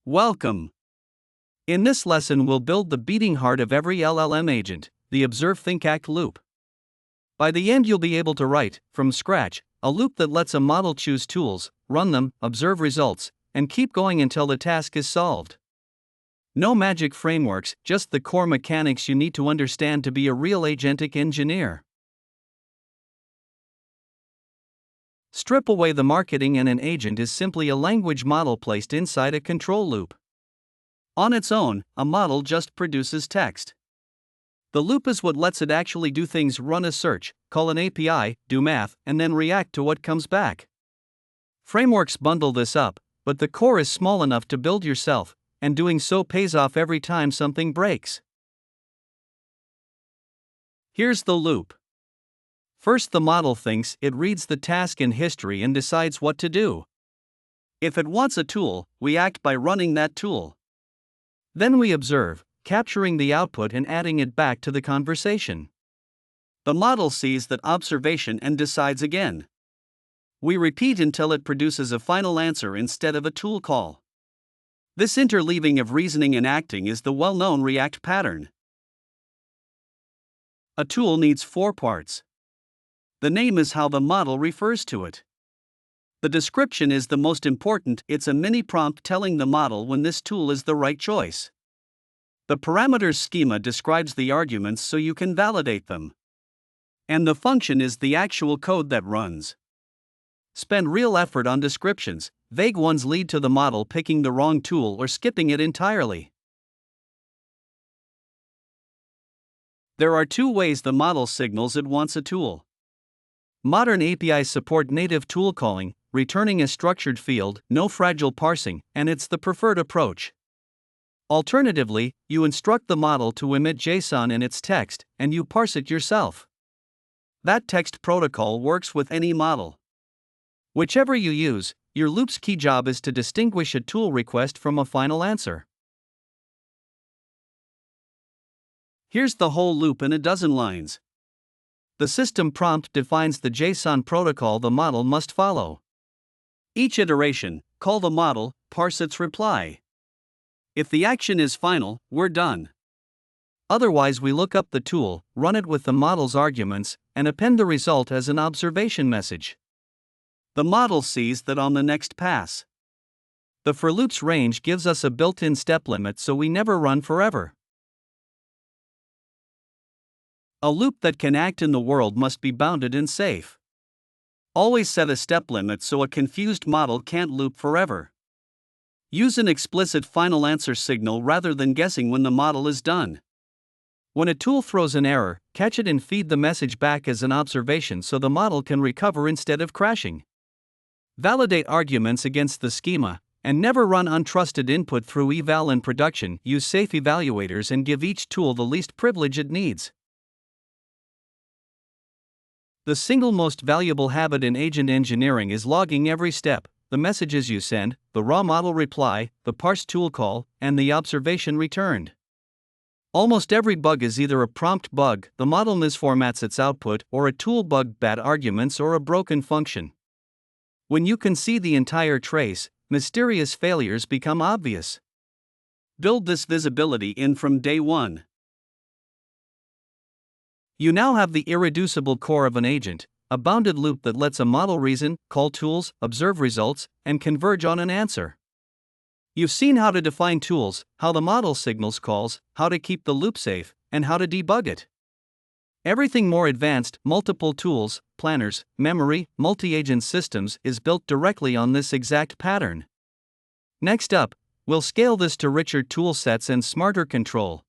Welcome! In this lesson we'll build the beating heart of every LLM agent, the observe think act loop. By the end you'll be able to write, from scratch, a loop that lets a model choose tools, run them, observe results, and keep going until the task is solved. No magic frameworks, just the core mechanics you need to understand to be a real agentic engineer. Strip away the marketing, and an agent is simply a language model placed inside a control loop. On its own, a model just produces text. The loop is what lets it actually do things: run a search, call an API, do math, and then react to what comes back. Frameworks bundle this up, but the core is small enough to build yourself, and doing so pays off every time something breaks. Here's the loop. First, the model thinks, it reads the task in history and decides what to do. If it wants a tool, we act by running that tool. Then we observe, capturing the output and adding it back to the conversation. The model sees that observation and decides again. We repeat until it produces a final answer instead of a tool call. This interleaving of reasoning and acting is the well-known React pattern. A tool needs 4 parts. The name is how the model refers to it. The description is the most important. It's a mini prompt telling the model when this tool is the right choice. The parameters schema describes the arguments so you can validate them. And the function is the actual code that runs. Spend real effort on descriptions. Vague ones lead to the model picking the wrong tool or skipping it entirely. There are 2 ways the model signals it wants a tool. Modern APIs support native tool calling, returning a structured field, no fragile parsing, and it's the preferred approach. Alternatively, you instruct the model to emit JSON in its text, and you parse it yourself. That text protocol works with any model. Whichever you use, your loop's key job is to distinguish a tool request from a final answer. Here's the whole loop in a dozen lines. The system prompt defines the JSON protocol the model must follow. Each iteration, call the model, parse its reply. If the action is final, we're done. Otherwise, we look up the tool, run it with the model's arguments, and append the result as an observation message. The model sees that on the next pass. The for loops range gives us a built-in step limit so we never run forever. A loop that can act in the world must be bounded and safe. Always set a step limit so a confused model can't loop forever. Use an explicit final answer signal rather than guessing when the model is done. When a tool throws an error, catch it and feed the message back as an observation so the model can recover instead of crashing. Validate arguments against the schema, and never run untrusted input through eval in production. Use safe evaluators and give each tool the least privilege it needs. The single most valuable habit in agent engineering is logging every step: the messages you send, the raw model reply, the parse tool call, and the observation returned. Almost every bug is either a prompt bug, the model misformats its output, or a tool bug, bad arguments, or a broken function. When you can see the entire trace, mysterious failures become obvious. Build this visibility in from day 1. You now have the irreducible core of an agent, a bounded loop that lets a model reason, call tools, observe results, and converge on an answer. You've seen how to define tools, how the model signals calls, how to keep the loop safe, and how to debug it. Everything more advanced, multiple tools, planners, memory, multi-agent systems is built directly on this exact pattern. Next up, we'll scale this to richer tool sets and smarter control.